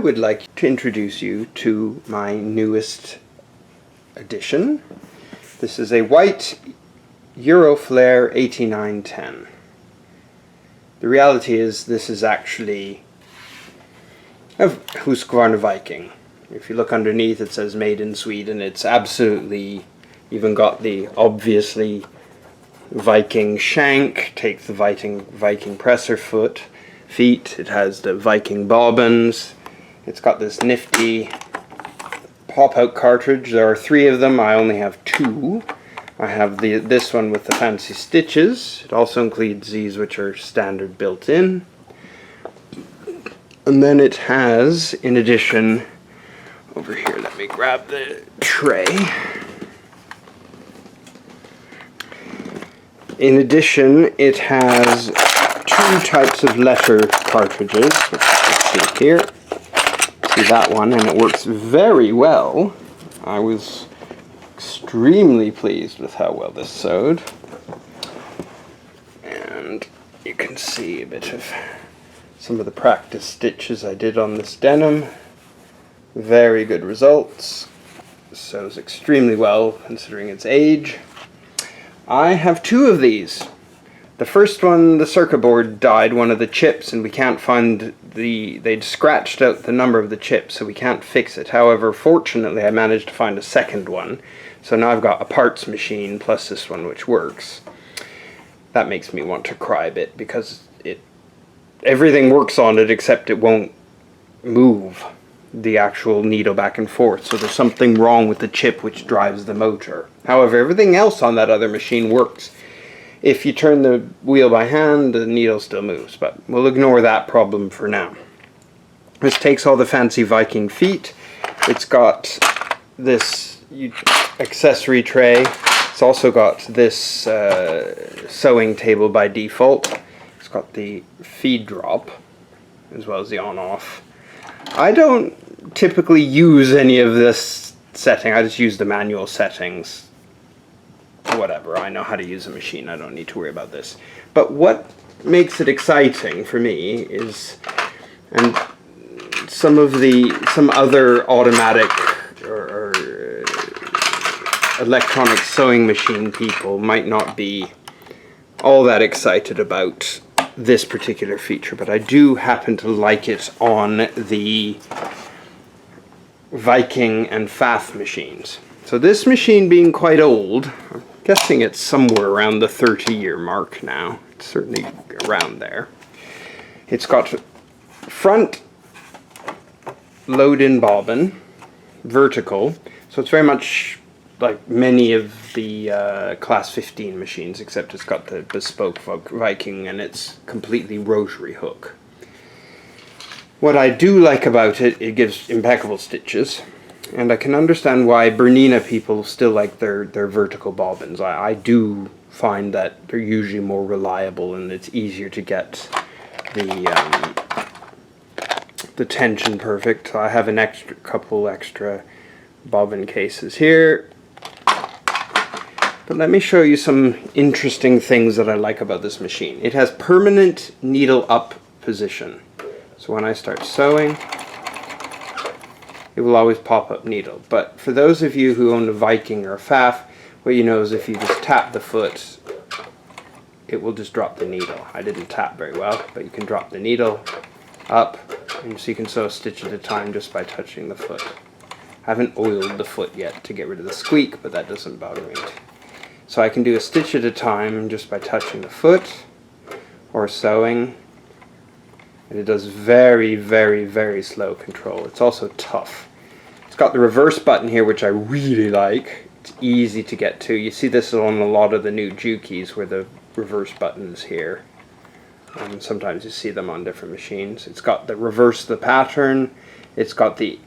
would like to introduce you to my newest addition. This is a White Euroflair 8910. The reality is this is actually a Husqvarna Viking. If you look underneath, it says made in Sweden. It's absolutely even got the obviously Viking shank, take the Viking presser feet. It has the Viking bobbins. It's got this nifty pop-out cartridge. There are 3 of them. I only have 2. I have this one with the fancy stitches. It also includes these, which are standard built in. And then it has, in addition, over here, let me grab the tray. In addition, it has 2 types of letter cartridges, which you can see here. See that one, and it works very well. I was extremely pleased with how well this sewed. And you can see a bit of some of the practice stitches I did on this denim. Very good results. Sews extremely well considering its age. I have 2 of these. The first one, the circuit board died, one of the chips, and we can't find they'd scratched out the number of the chips, so we can't fix it. However, fortunately I managed to find a second one, so now I've got a parts machine plus this one which works. That makes me want to cry a bit because everything works on it except it won't move the actual needle back and forth, so there's something wrong with the chip which drives the motor. However, everything else on that other machine works. If you turn the wheel by hand, the needle still moves, but we'll ignore that problem for now. This takes all the fancy Viking feet. It's got this accessory tray. It's also got this sewing table by default. It's got the feed drop, as well as the on-off. I don't typically use any of this setting. I just use the manual settings. Whatever, I know how to use a machine. I don't need to worry about this. But what makes it exciting for me is, and some other automatic or electronic sewing machine people might not be all that excited about this particular feature, but I do happen to like it on the Viking and Pfaff machines. So this machine being quite old, I'm guessing it's somewhere around the 30-year mark now. It's certainly around there. It's got front load-in bobbin, vertical, so it's very much like many of the class 15 machines, except it's got the bespoke Viking and it's completely rotary hook. What I do like about it, it gives impeccable stitches, and I can understand why Bernina people still like their vertical bobbins. I do find that they're usually more reliable and it's easier to get the tension perfect. I have a couple extra bobbin cases here. But let me show you some interesting things that I like about this machine. It has permanent needle up position. So when I start sewing, it will always pop up needle. But for those of you who own a Viking or a Pfaff, what you know is if you just tap the foot, it will just drop the needle. I didn't tap very well, but you can drop the needle up, and so you can sew a stitch at a time just by touching the foot. I haven't oiled the foot yet to get rid of the squeak, but that doesn't bother me. So I can do a stitch at a time just by touching the foot or sewing. And it does very, very, very slow control. It's also tough. It's got the reverse button here, which I really like. It's easy to get to. You see this on a lot of the new Jukis where the reverse button is here. Sometimes you see them on different machines. It's got the reverse the pattern. It's got the,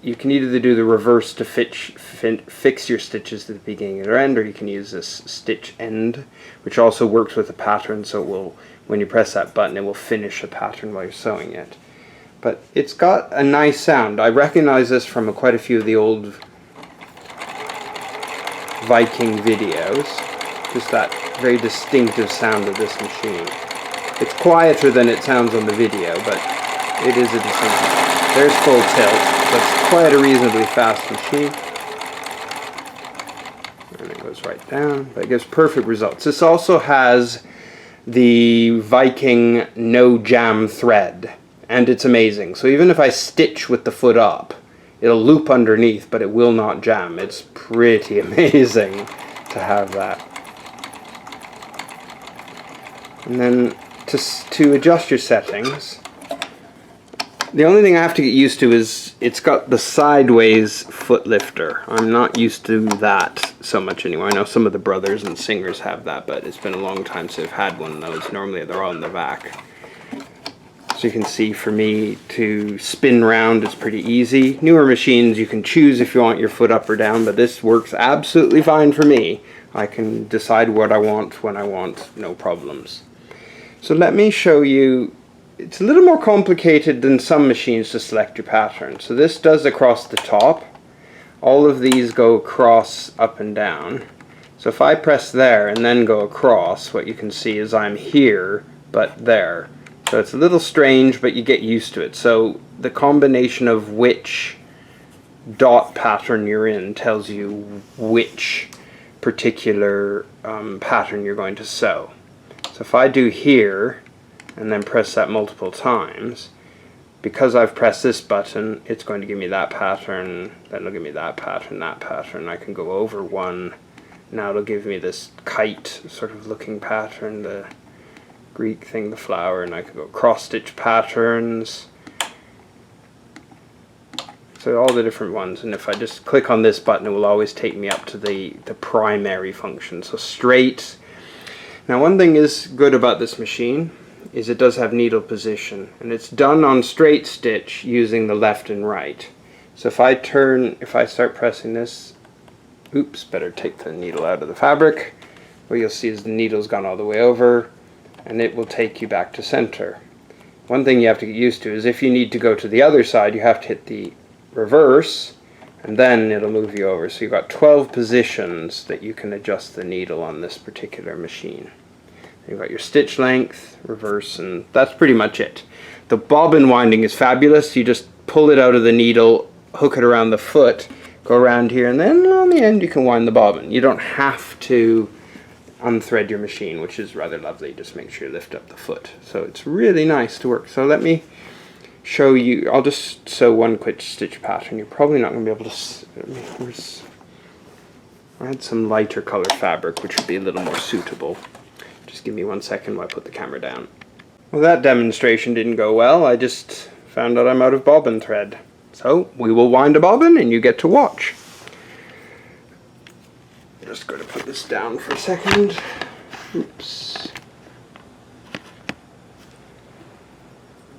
you can either do the reverse to fix your stitches at the beginning or end, or you can use this stitch end, which also works with the pattern, so it will, when you press that button, it will finish the pattern while you're sewing it. But it's got a nice sound. I recognize this from quite a few of the old Viking videos. Just that very distinctive sound of this machine. It's quieter than it sounds on the video, but it is a distinct sound. There's full tilt. That's quite a reasonably fast machine. And it goes right down, but it gives perfect results. This also has the Viking no jam thread, and it's amazing. So even if I stitch with the foot up, it'll loop underneath, but it will not jam. It's pretty amazing to have that. And then to adjust your settings, the only thing I have to get used to is it's got the sideways foot lifter. I'm not used to that so much anymore. I know some of the brothers and singers have that, but it's been a long time since I've had one of those. Normally they're on the back. So you can see for me to spin round is pretty easy. Newer machines you can choose if you want your foot up or down, but this works absolutely fine for me. I can decide what I want when I want, no problems. So let me show you. It's a little more complicated than some machines to select your pattern. So this does across the top. All of these go across, up and down. So if I press there and then go across, what you can see is I'm here, but there. So it's a little strange, but you get used to it. So the combination of which dot pattern you're in tells you which particular pattern you're going to sew. So if I do here, and then press that multiple times, because I've pressed this button, it's going to give me that pattern, then it'll give me that pattern, I can go over one. Now it'll give me this kite sort of looking pattern, the Greek thing, the flower, and I can go cross stitch patterns. So all the different ones, and if I just click on this button, it will always take me up to the primary function. So straight. Now one thing is good about this machine is it does have needle position, and it's done on straight stitch using the left and right. So if I start pressing this, oops, better take the needle out of the fabric, what you'll see is the needle's gone all the way over, and it will take you back to center. One thing you have to get used to is if you need to go to the other side, you have to hit the reverse, and then it'll move you over. So you've got 12 positions that you can adjust the needle on this particular machine. You've got your stitch length, reverse, and that's pretty much it. The bobbin winding is fabulous. You just pull it out of the needle, hook it around the foot, go around here, and then on the end you can wind the bobbin. You don't have to unthread your machine, which is rather lovely. Just make sure you lift up the foot. So it's really nice to work. So let me show you. I'll just sew one quick stitch pattern. You're probably not going to be able to. I had some lighter color fabric, which would be a little more suitable. Just give me 1 second while I put the camera down. Well, that demonstration didn't go well. I just found out I'm out of bobbin thread. So we will wind a bobbin and you get to watch. Just going to put this down for a second. Oops.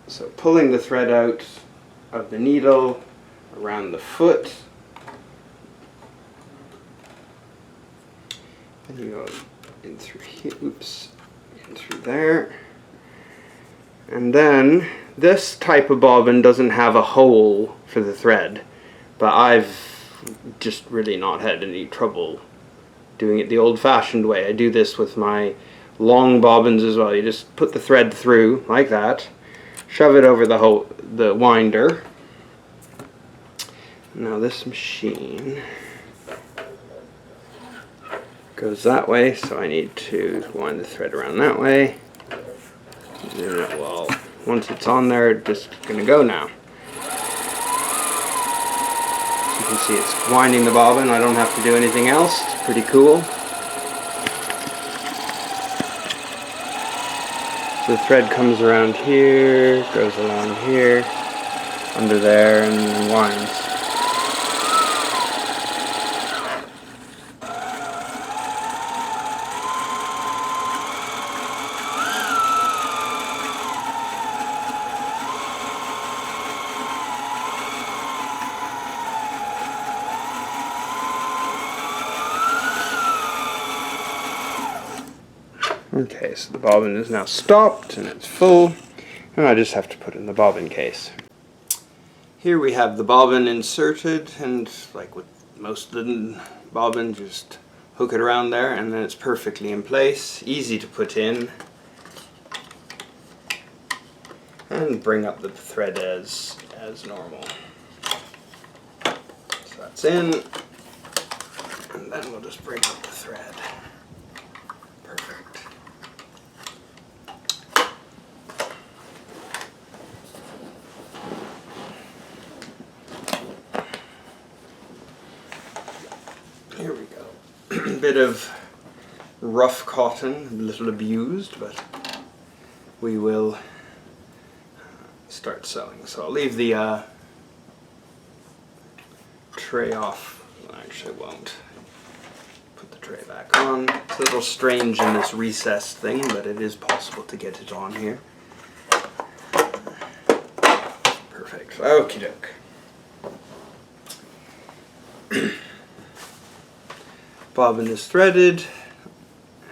So pulling the thread out of the needle around the foot. And you go in through here, oops, in through there. And then this type of bobbin doesn't have a hole for the thread, but I've just really not had any trouble doing it the old-fashioned way. I do this with my long bobbins as well. You just put the thread through like that, shove it over the winder. Now this machine goes that way, so I need to wind the thread around that way. Well, once it's on there, it's just going to go now. So you can see it's winding the bobbin. I don't have to do anything else. It's pretty cool. So the thread comes around here, goes along here, under there, and then winds. Okay, so the bobbin is now stopped and it's full, and I just have to put it in the bobbin case. Here we have the bobbin inserted, and like with most of the bobbins, just hook it around there and then it's perfectly in place, easy to put in, and bring up the thread as as normal. So that's in, and then we'll just bring up the thread. Perfect. Here we go. A bit of rough cotton, a little abused, but we will start sewing. So I'll leave the tray off. Well, actually, I won't. Put the tray back on. It's a little strange in this recessed thing, but it is possible to get it on here. Perfect. Okie doke. Bobbin is threaded,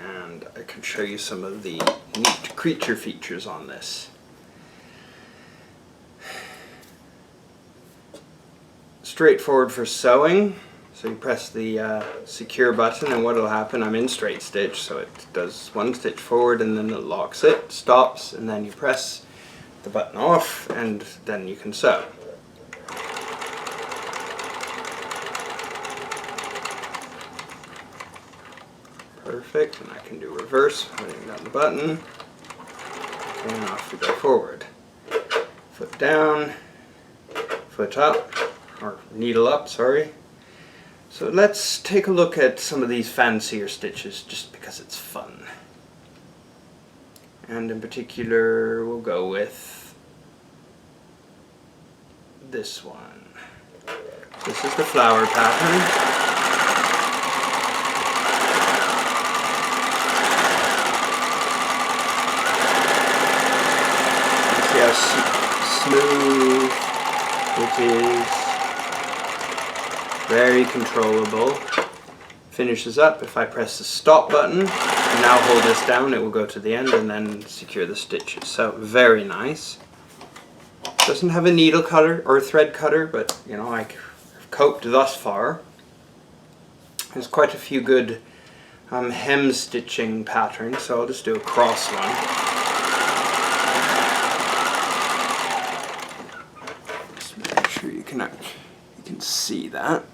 and I can show you some of the neat creature features on this. Straightforward for sewing, so you press the secure button and what will happen, I'm in straight stitch, so it does one stitch forward and then it locks it, stops, and then you press the button off and then you can sew. Perfect, and I can do reverse, putting down the button, and off we go forward. Foot down, foot up, or needle up, sorry. So let's take a look at some of these fancier stitches, just because it's fun. And in particular, we'll go with this one. This is the flower pattern. Smooth it is, very controllable. Finishes up. If I press the stop button and now hold this down, it will go to the end and then secure the stitches. So very nice. Doesn't have a needle cutter or thread cutter, but you know, I've coped thus far. There's quite a few good hem stitching patterns, so I'll just do a cross one. You can see that.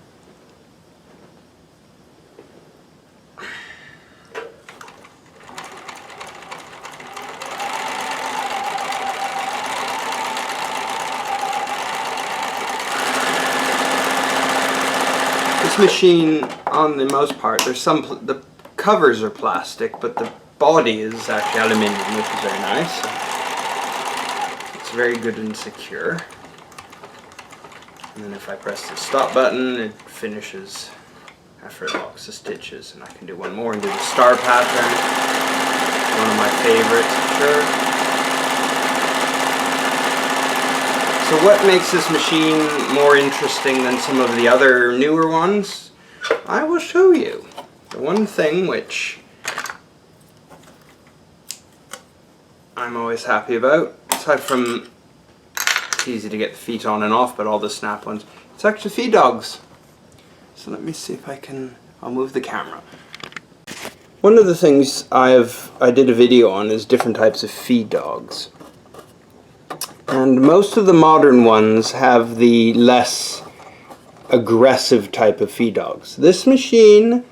This machine, on the most part, there's the covers are plastic, but the body is actually aluminium, which is very nice. It's very good and secure. And then if I press the stop button, it finishes after it locks the stitches. And I can do one more and do the star pattern. One of my favorites, sure. So what makes this machine more interesting than some of the other newer ones? I will show you. The one thing which I'm always happy about, aside from easy to get the feet on and off, but all the snap ones, it's actually feed dogs. So let me see if I'll move the camera. One of the things I did a video on is different types of feed dogs. And most of the modern ones have the less aggressive type of feed dogs. This machine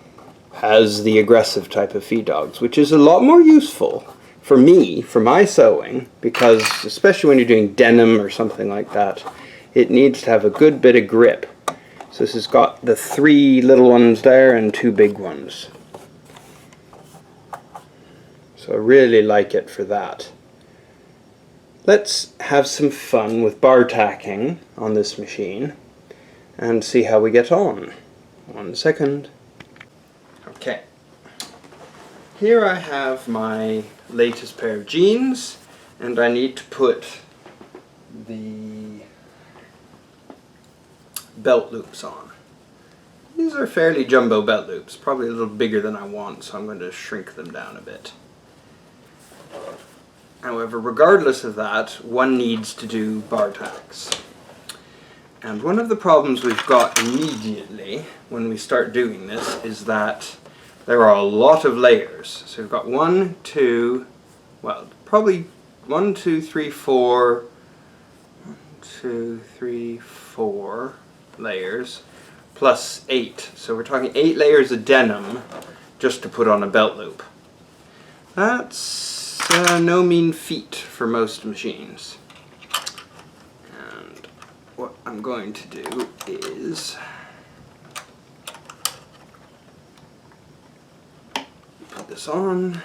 has the aggressive type of feed dogs, which is a lot more useful for me, for my sewing, because especially when you're doing denim or something like that, it needs to have a good bit of grip. So this has got the 3 little ones there and 2 big ones. So I really like it for that. Let's have some fun with bar tacking on this machine and see how we get on. 1 second. Okay. Here I have my latest pair of jeans, and I need to put the belt loops on. These are fairly jumbo belt loops, probably a little bigger than I want, so I'm going to shrink them down a bit. However, regardless of that, one needs to do bar tacks. And one of the problems we've got immediately when we start doing this is that there are a lot of layers. So we've got 1, 2, well, probably 1, 2, 3, 4, 2, 3, 4 layers plus 8. So we're talking 8 layers of denim just to put on a belt loop. That's no mean feat for most machines. And what I'm going to do is put this on,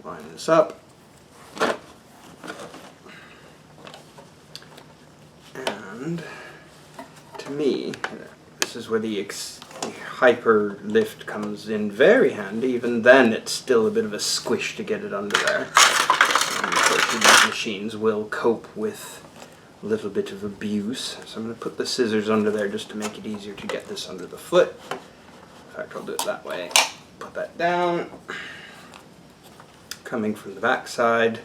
line this up, and to me, this is where the hyper lift comes in very handy. Even then, it's still a bit of a squish to get it under there. And unfortunately, these machines will cope with a little bit of abuse. So I'm going to put the scissors under there just to make it easier to get this under the foot. In fact, I'll do it that way. Put that down. Coming from the back side.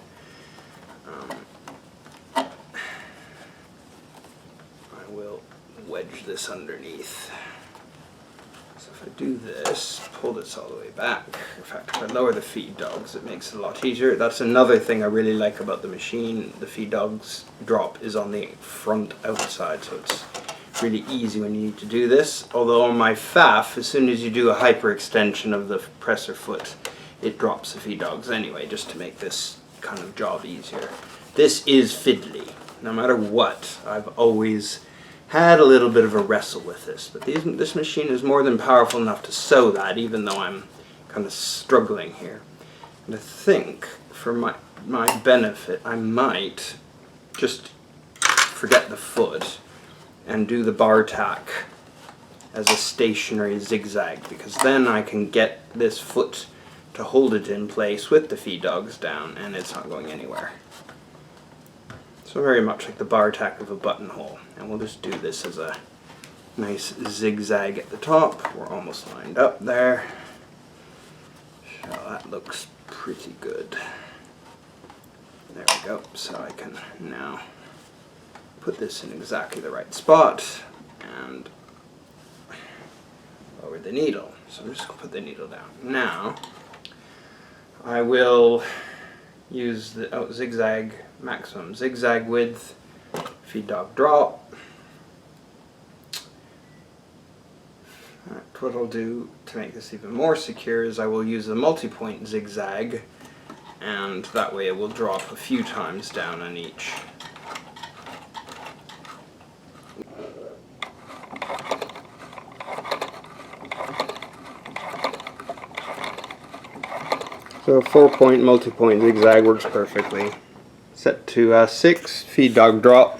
I will wedge this underneath. So if I do this, pull this all the way back. In fact, if I lower the feed dogs, it makes it a lot easier. That's another thing I really like about the machine. The feed dogs drop is on the front outside, so it's really easy when you need to do this. Although on my FAF, as soon as you do a hyperextension of the presser foot, it drops the feed dogs anyway, just to make this kind of job easier. This is fiddly. No matter what, I've always had a little bit of a wrestle with this, but this machine is more than powerful enough to sew that, even though I'm kind of struggling here. And I think, for my benefit, I might just forget the foot and do the bar tack as a stationary zigzag, because then I can get this foot to hold it in place with the feed dogs down, and it's not going anywhere. So very much like the bar tack of a buttonhole. And we'll just do this as a nice zigzag at the top. We're almost lined up there. So that looks pretty good. There we go. So I can now put this in exactly the right spot and lower the needle. So I'm just going to put the needle down. Now I will use the zigzag, maximum zigzag width, feed dog drop. What I'll do to make this even more secure is I will use a multi-point zigzag, and that way it will drop a few times down on each. So a 4-point multi-point zigzag works perfectly. Set to 6, feed dog drop.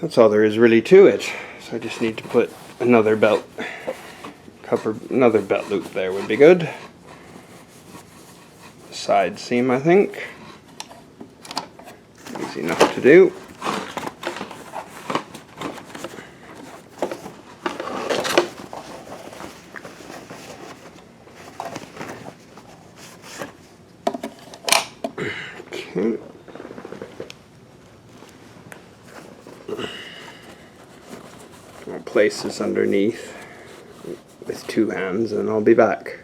That's all there is really to it. So I just need to put another belt loop there would be good. Side seam, I think. Easy enough to do. Okay. I'll place this underneath with 2 hands and I'll be back.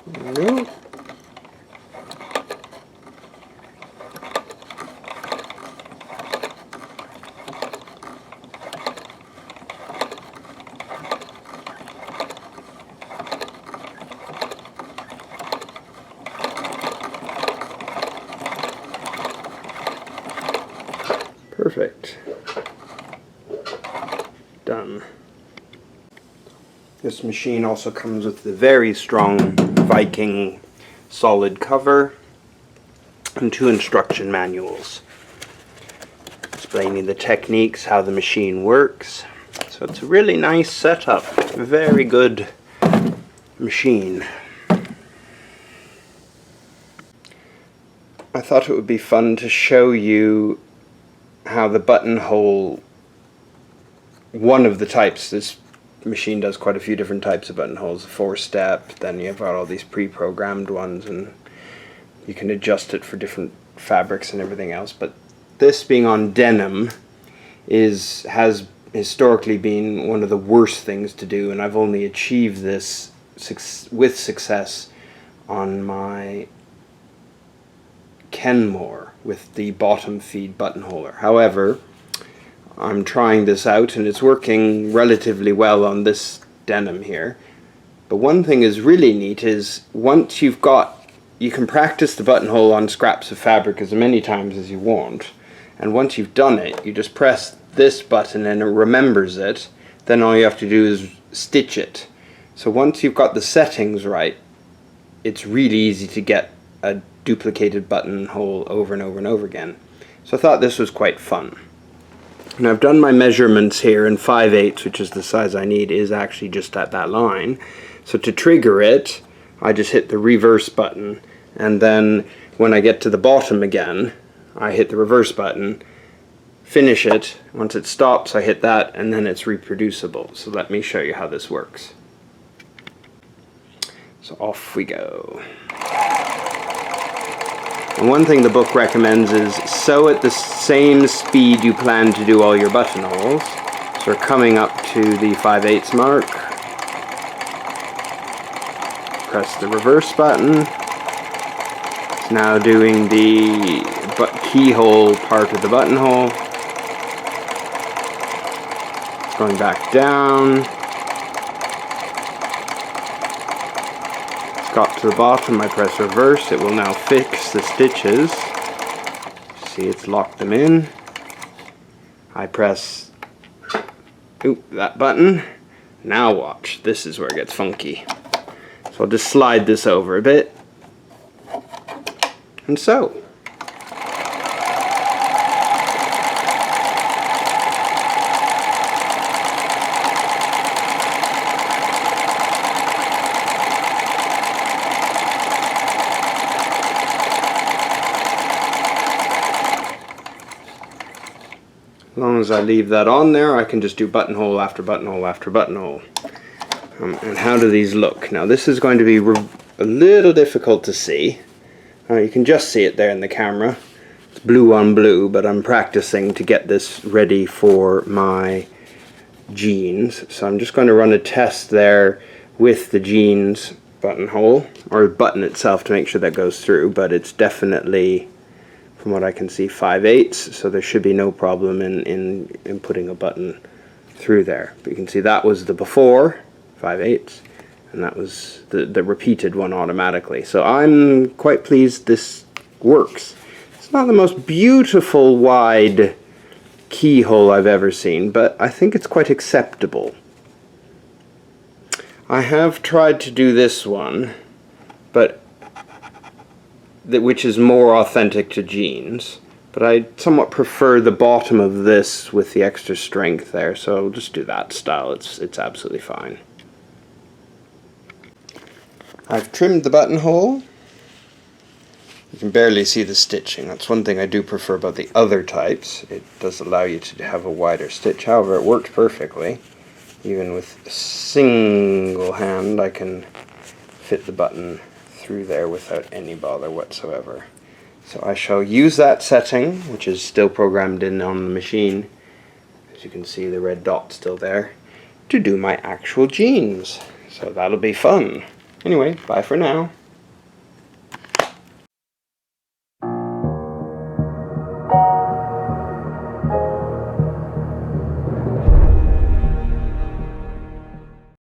There we go. Perfect. Done. This machine also comes with the very strong Viking solid cover and 2 instruction manuals explaining the techniques, how the machine works. So it's a really nice setup. Very good machine. I thought it would be fun to show you how the buttonhole, one of the types, this machine does quite a few different types of buttonholes, 4-step, then you've got all these pre-programmed ones, and you can adjust it for different fabrics and everything else. But this being on denim has historically been one of the worst things to do, and I've only achieved this with success on my Kenmore with the bottom feed buttonholer. However, I'm trying this out and it's working relatively well on this denim here. But one thing is really neat is once you've got, you can practice the buttonhole on scraps of fabric as many times as you want, and once you've done it, you just press this button and it remembers it. Then all you have to do is stitch it. So once you've got the settings right, it's really easy to get a duplicated buttonhole over and over and over again. So I thought this was quite fun. And I've done my measurements here, and 5/8, which is the size I need, is actually just at that line. So to trigger it, I just hit the reverse button, and then when I get to the bottom again, I hit the reverse button, finish it. Once it stops, I hit that, and then it's reproducible. So let me show you how this works. So off we go. And one thing the book recommends is sew at the same speed you plan to do all your buttonholes. So we're coming up to the 5/8 mark. Press the reverse button. It's now doing the keyhole part of the buttonhole. It's going back down. It's got to the bottom, I press reverse. It will now fix the stitches. See, it's locked them in. I press that button. Now watch, this is where it gets funky. So I'll just slide this over a bit, and so. As long as I leave that on there, I can just do buttonhole after buttonhole after buttonhole. And how do these look? Now this is going to be a little difficult to see. You can just see it there in the camera. It's blue on blue, but I'm practicing to get this ready for my jeans. So I'm just going to run a test there with the jeans buttonhole, or button itself, to make sure that goes through, but it's definitely, from what I can see, 5/8, so there should be no problem in putting a button through there. But you can see that was the before, 5/8, and that was the repeated one automatically. So I'm quite pleased this works. It's not the most beautiful wide keyhole I've ever seen, but I think it's quite acceptable. I have tried to do this one, but which is more authentic to jeans, but I somewhat prefer the bottom of this with the extra strength there, so I'll just do that style. It's absolutely fine. I've trimmed the buttonhole. You can barely see the stitching. That's one thing I do prefer about the other types. It does allow you to have a wider stitch. However, it worked perfectly. Even with a single hand, I can fit the button through there without any bother whatsoever. So I shall use that setting, which is still programmed in on the machine. As you can see, the red dot still there, to do my actual jeans. So that'll be fun. Anyway, bye for now.